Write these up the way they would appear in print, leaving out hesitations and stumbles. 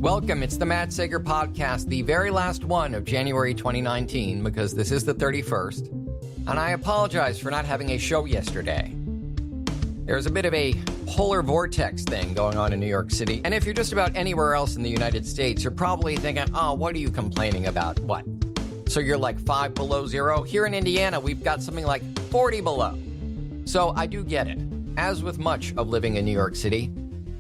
Welcome, it's the Matt Sager Podcast, the very last one of January 2019, because this is the 31st, and I apologize for not having a show yesterday. There's a bit of a polar vortex thing going on in New York City, and if you're just about anywhere else in the United States, you're probably thinking, oh, what are you complaining about? What? So you're like 5 below zero? Here in Indiana, we've got something like 40 below. So I do get it. As with much of living in New York City,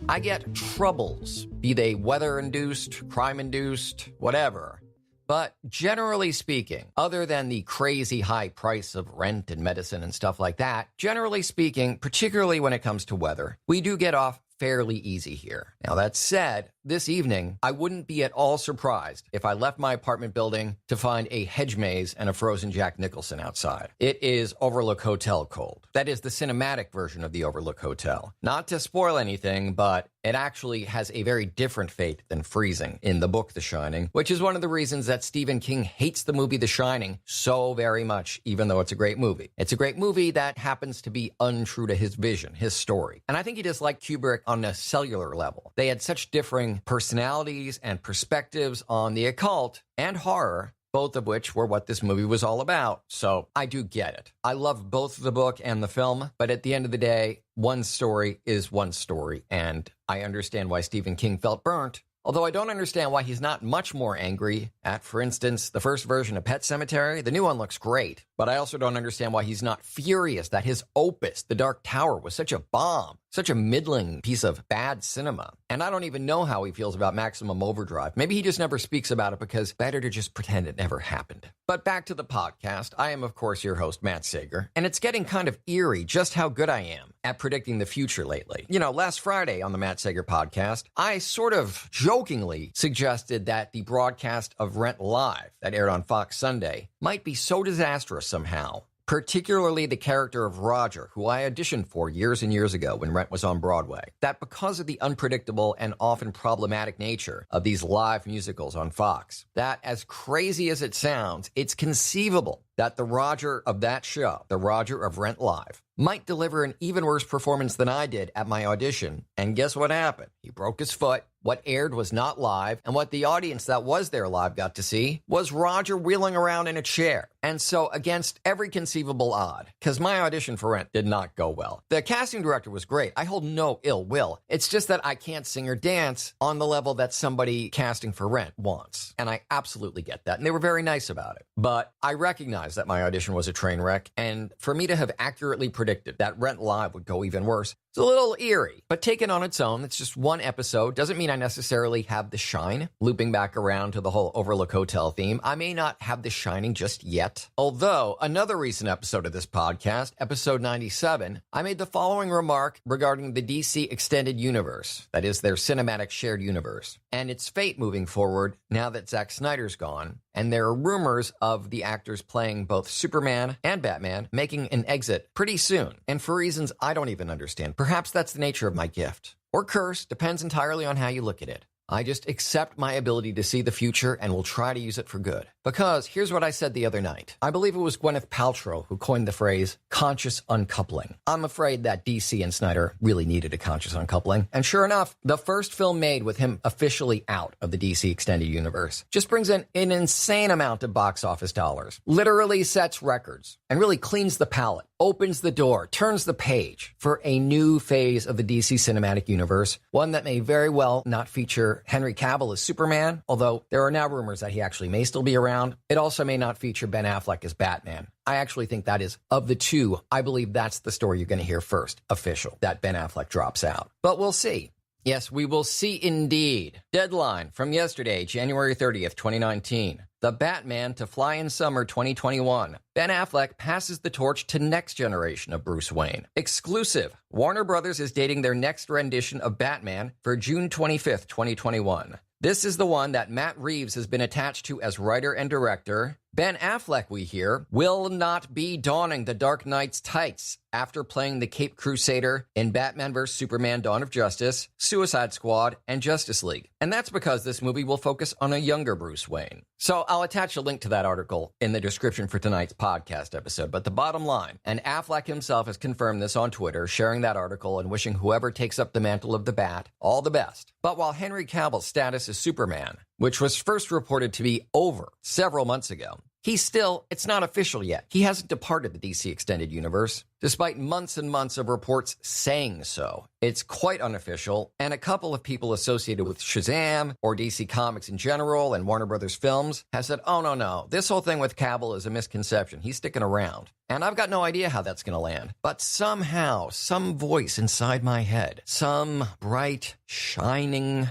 I get troubles, be they weather-induced, crime-induced, whatever. But generally speaking, other than the crazy high price of rent and medicine and stuff like that, generally speaking, particularly when it comes to weather, we do get off fairly easy here. Now, that said, this evening, I wouldn't be at all surprised if I left my apartment building to find a hedge maze and a frozen Jack Nicholson outside. It is Overlook Hotel cold. That is the cinematic version of the Overlook Hotel. Not to spoil anything, but it actually has a very different fate than freezing in the book The Shining, which is one of the reasons that Stephen King hates the movie The Shining so very much, even though it's a great movie. It's a great movie that happens to be untrue to his vision, his story. And I think he disliked Kubrick on a cellular level. They had such differing personalities and perspectives on the occult and horror, both of which were what this movie was all about. So I do get it. I love both the book and the film, but at the end of the day, one story is one story, and I understand why Stephen King felt burnt. Although I don't understand why he's not much more angry at, for instance, the first version of Pet Sematary. The new one looks great, but I also don't understand why he's not furious that his opus, The Dark Tower, was such a bomb, such a middling piece of bad cinema. And I don't even know how he feels about Maximum Overdrive. Maybe he just never speaks about it because better to just pretend it never happened. But back to the podcast. I am, of course, your host, Matt Sager, and it's getting kind of eerie just how good I am at predicting the future lately. You know, last Friday on the Matt Sager Podcast, I sort of jokingly suggested that the broadcast of Rent Live that aired on Fox Sunday might be so disastrous somehow, particularly the character of Roger, who I auditioned for years and years ago when Rent was on Broadway, that because of the unpredictable and often problematic nature of these live musicals on Fox, that as crazy as it sounds, it's conceivable that the Roger of that show, the Roger of Rent Live, might deliver an even worse performance than I did at my audition. And guess what happened? He broke his foot. What aired was not live, and what the audience that was there live got to see was Roger wheeling around in a chair. And so against every conceivable odd, because my audition for Rent did not go well. The casting director was great. I hold no ill will. It's just that I can't sing or dance on the level that somebody casting for Rent wants. And I absolutely get that. And they were very nice about it. But I recognize that my audition was a train wreck, and for me to have accurately predicted that Rent Live would go even worse, it's a little eerie. But taken on its own, it's just one episode. Doesn't mean I necessarily have the shine. Looping back around to the whole Overlook Hotel theme, I may not have the shining just yet. Although, another recent episode of this podcast, episode 97, I made the following remark regarding the DC Extended Universe, that is, their cinematic shared universe, and its fate moving forward now that Zack Snyder's gone, and there are rumors of the actors playing both Superman and Batman making an exit pretty soon, and for reasons I don't even understand. Perhaps that's the nature of my gift. Or curse, depends entirely on how you look at it. I just accept my ability to see the future and will try to use it for good. Because here's what I said the other night. I believe it was Gwyneth Paltrow who coined the phrase conscious uncoupling. I'm afraid that DC and Snyder really needed a conscious uncoupling. And sure enough, the first film made with him officially out of the DC Extended Universe just brings in an insane amount of box office dollars. Literally sets records and really cleans the palette, opens the door, turns the page for a new phase of the DC Cinematic Universe, one that may very well not feature Henry Cavill as Superman, although there are now rumors that he actually may still be around. It also may not feature Ben Affleck as Batman. I actually think that is, of the two, I believe that's the story you're going to hear first, official, that Ben Affleck drops out. But we'll see. Yes, we will see indeed. Deadline from yesterday, January 30th, 2019. The Batman to fly in summer 2021. Ben Affleck passes the torch to next generation of Bruce Wayne. Exclusive. Warner Brothers is dating their next rendition of Batman for June 25th, 2021. This is the one that Matt Reeves has been attached to as writer and director. Ben Affleck, we hear, will not be donning the Dark Knight's tights after playing the Caped Crusader in Batman vs. Superman Dawn of Justice, Suicide Squad, and Justice League. And that's because this movie will focus on a younger Bruce Wayne. So I'll attach a link to that article in the description for tonight's podcast episode. But the bottom line, and Affleck himself has confirmed this on Twitter, sharing that article and wishing whoever takes up the mantle of the Bat all the best. But while Henry Cavill's status as Superman, which was first reported to be over several months ago, it's not official yet. He hasn't departed the DC Extended Universe, despite months and months of reports saying so. It's quite unofficial, and a couple of people associated with Shazam or DC Comics in general and Warner Brothers Films have said, oh, no, this whole thing with Cavill is a misconception. He's sticking around. And I've got no idea how that's going to land. But somehow, some voice inside my head, some bright, shining,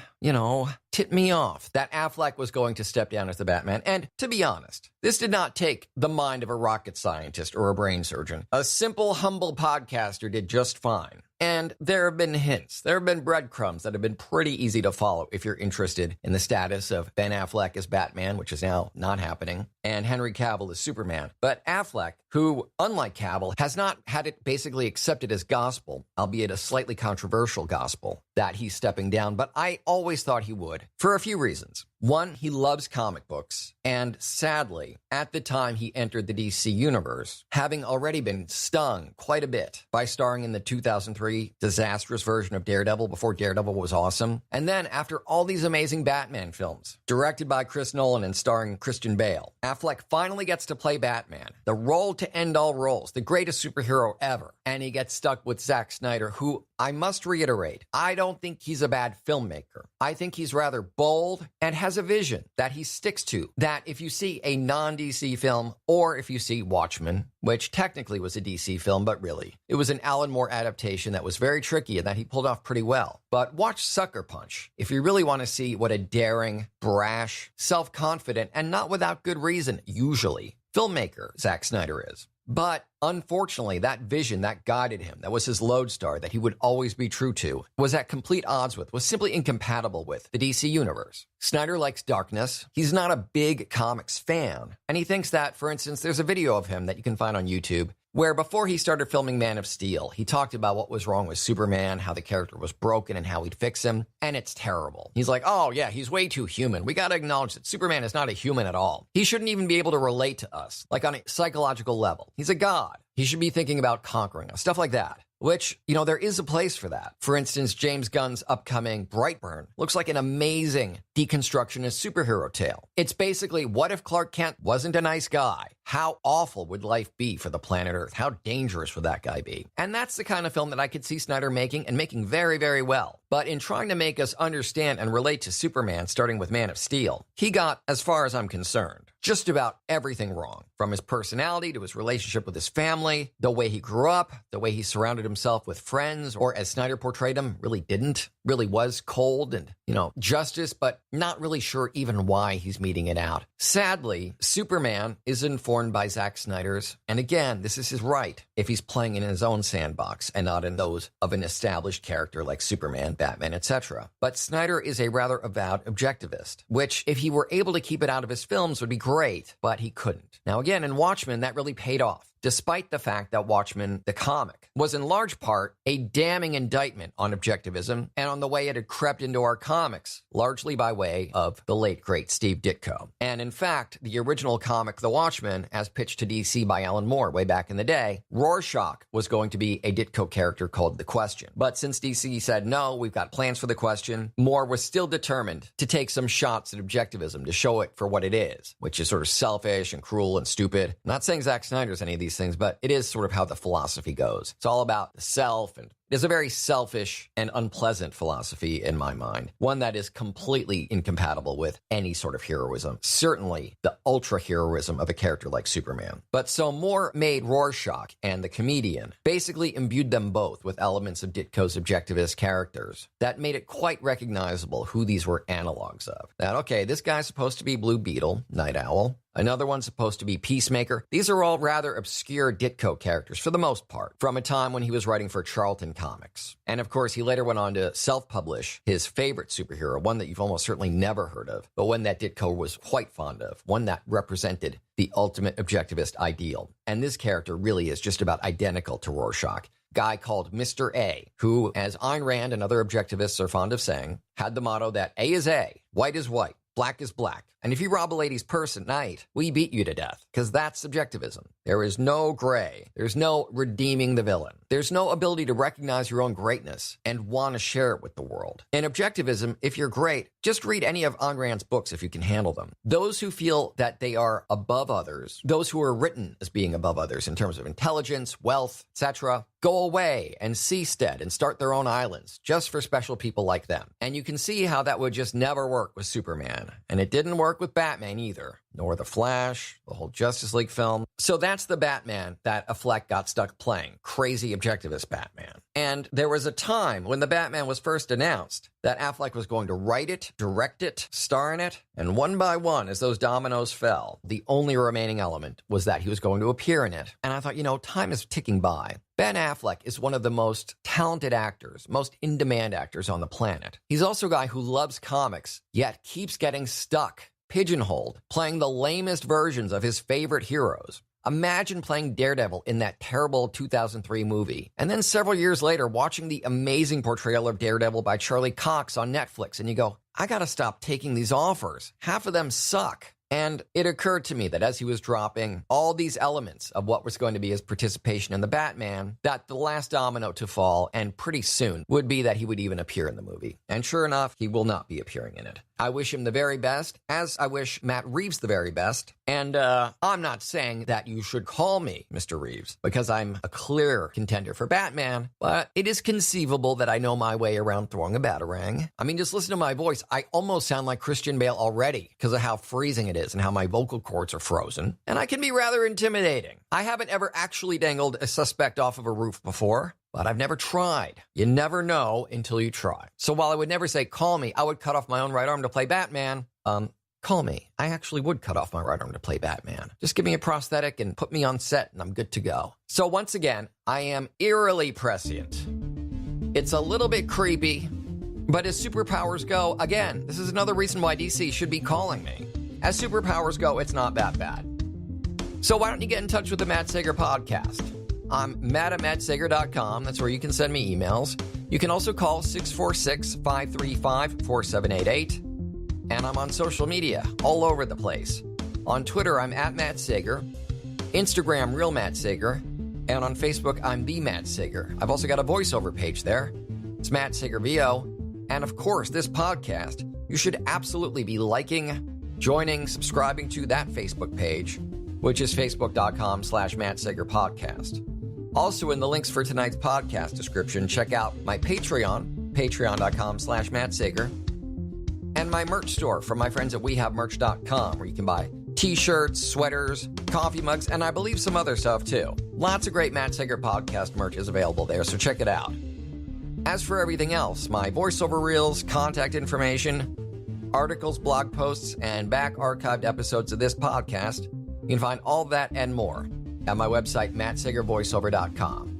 tipped me off that Affleck was going to step down as the Batman. And to be honest, this did not take the mind of a rocket scientist or a brain surgeon. A simple, humble podcaster did just fine. And there have been hints. There have been breadcrumbs that have been pretty easy to follow if you're interested in the status of Ben Affleck as Batman, which is now not happening, and Henry Cavill as Superman. But Affleck, who, unlike Cavill, has not had it basically accepted as gospel, albeit a slightly controversial gospel, that he's stepping down, but I always thought he would, for a few reasons. One, he loves comic books, and sadly, at the time he entered the DC universe, having already been stung quite a bit by starring in the 2003 disastrous version of Daredevil before Daredevil was awesome, and then after all these amazing Batman films, directed by Chris Nolan and starring Christian Bale, Affleck finally gets to play Batman, the role to end all roles, the greatest superhero ever, and he gets stuck with Zack Snyder, who, I must reiterate, I don't think he's a bad filmmaker. I think he's rather bold and has a vision that he sticks to, that if you see a non-DC film, or if you see Watchmen, which technically was a DC film, but really, it was an Alan Moore adaptation that was very tricky and that he pulled off pretty well. But watch Sucker Punch if you really want to see what a daring, brash, self-confident, and not without good reason, usually, filmmaker Zack Snyder is. But unfortunately, that vision that guided him, that was his lodestar, that he would always be true to, was at complete odds with, was simply incompatible with the DC universe. Snyder likes darkness. He's not a big comics fan. And he thinks that, for instance, there's a video of him that you can find on YouTube where before he started filming Man of Steel, he talked about what was wrong with Superman, how the character was broken and how he'd fix him, and it's terrible. He's like, oh yeah, he's way too human. We gotta acknowledge that Superman is not a human at all. He shouldn't even be able to relate to us, like on a psychological level. He's a god. He should be thinking about conquering us, stuff like that. Which, there is a place for that. For instance, James Gunn's upcoming Brightburn looks like an amazing deconstructionist superhero tale. It's basically, what if Clark Kent wasn't a nice guy? How awful would life be for the planet Earth? How dangerous would that guy be? And that's the kind of film that I could see Snyder making, and making very, very well. But in trying to make us understand and relate to Superman, starting with Man of Steel, he got, as far as I'm concerned, just about everything wrong. From his personality to his relationship with his family, the way he grew up, the way he surrounded himself with friends, or as Snyder portrayed him, really was cold and, justice, but not really sure even why he's meting it out. Sadly, Superman is informed by Zack Snyder's, and again, this is his right, if he's playing in his own sandbox and not in those of an established character like Superman, Batman, etc. But Snyder is a rather avowed objectivist, which, if he were able to keep it out of his films, would be great, but he couldn't. Now again, in Watchmen, that really paid off. Despite the fact that Watchmen, the comic, was in large part a damning indictment on objectivism and on the way it had crept into our comics, largely by way of the late, great Steve Ditko. And in fact, the original comic, The Watchmen, as pitched to DC by Alan Moore way back in the day, Rorschach was going to be a Ditko character called The Question. But since DC said, no, we've got plans for The Question, Moore was still determined to take some shots at objectivism to show it for what it is, which is sort of selfish and cruel and stupid. I'm not saying Zack Snyder's any of these things, but it is sort of how the philosophy goes. It's all about the self, and it is a very selfish and unpleasant philosophy in my mind. One that is completely incompatible with any sort of heroism. Certainly the ultra-heroism of a character like Superman. But so Moore made Rorschach and the comedian, basically imbued them both with elements of Ditko's objectivist characters that made it quite recognizable who these were analogs of. That, okay, this guy's supposed to be Blue Beetle, Night Owl. Another one's supposed to be Peacemaker. These are all rather obscure Ditko characters for the most part, from a time when he was writing for Charlton comics. And of course, he later went on to self-publish his favorite superhero, one that you've almost certainly never heard of, but one that Ditko was quite fond of, one that represented the ultimate objectivist ideal. And this character really is just about identical to Rorschach. Guy called Mr. A, who, as Ayn Rand and other objectivists are fond of saying, had the motto that A is A, white is white, black is black. And if you rob a lady's purse at night, we beat you to death, because that's subjectivism. There is no gray. There's no redeeming the villain. There's no ability to recognize your own greatness and want to share it with the world. In objectivism, if you're great, just read any of Ayn Rand's books if you can handle them. Those who feel that they are above others, those who are written as being above others in terms of intelligence, wealth, etc., go away and seastead and start their own islands just for special people like them. And you can see how that would just never work with Superman. And it didn't work with Batman either, nor The Flash, the whole Justice League film. So that's the Batman that Affleck got stuck playing, crazy objectivist Batman. And there was a time when the Batman was first announced that Affleck was going to write it, direct it, star in it, and one by one, as those dominoes fell, the only remaining element was that he was going to appear in it. And I thought, time is ticking by. Ben Affleck is one of the most talented actors, most in-demand actors on the planet. He's also a guy who loves comics, yet keeps getting stuck, pigeonholed, playing the lamest versions of his favorite heroes. Imagine playing Daredevil in that terrible 2003 movie, and then several years later watching the amazing portrayal of Daredevil by Charlie Cox on Netflix, and you go, I gotta stop taking these offers. Half of them suck. And it occurred to me that as he was dropping all these elements of what was going to be his participation in the Batman, that the last domino to fall, and pretty soon, would be that he would even appear in the movie. And sure enough, he will not be appearing in it. I wish him the very best, as I wish Matt Reeves the very best. And I'm not saying that you should call me Mr. Reeves, because I'm a clear contender for Batman, but it is conceivable that I know my way around throwing a batarang. I mean, just listen to my voice. I almost sound like Christian Bale already because of how freezing it is and how my vocal cords are frozen. And I can be rather intimidating. I haven't ever actually dangled a suspect off of a roof before, but I've never tried. You never know until you try. So while I would never say, call me, I would cut off my own right arm to play Batman. Call me. I actually would cut off my right arm to play Batman. Just give me a prosthetic and put me on set and I'm good to go. So once again, I am eerily prescient. It's a little bit creepy, but as superpowers go, again, this is another reason why DC should be calling me. As superpowers go, it's not that bad. So why don't you get in touch with the Matt Sager podcast? I'm matt@mattsager.com. That's where you can send me emails. You can also call 646-535-4788. And I'm on social media all over the place. On Twitter, I'm @Matt Sager. Instagram, Real Matt Sager. And on Facebook, I'm The Matt Sager. I've also got a voiceover page there. It's Matt Sager VO. And of course, this podcast, you should absolutely be liking, joining, subscribing to that Facebook page, which is facebook.com/Matt Sager Podcast. Also, in the links for tonight's podcast description, check out my Patreon, patreon.com/Matt Sager, and my merch store from my friends at wehavemerch.com, where you can buy t-shirts, sweaters, coffee mugs, and I believe some other stuff too. Lots of great Matt Sager podcast merch is available there, so check it out. As for everything else, my voiceover reels, contact information, articles, blog posts, and back archived episodes of this podcast, you can find all that and more at my website, mattsagervoiceover.com.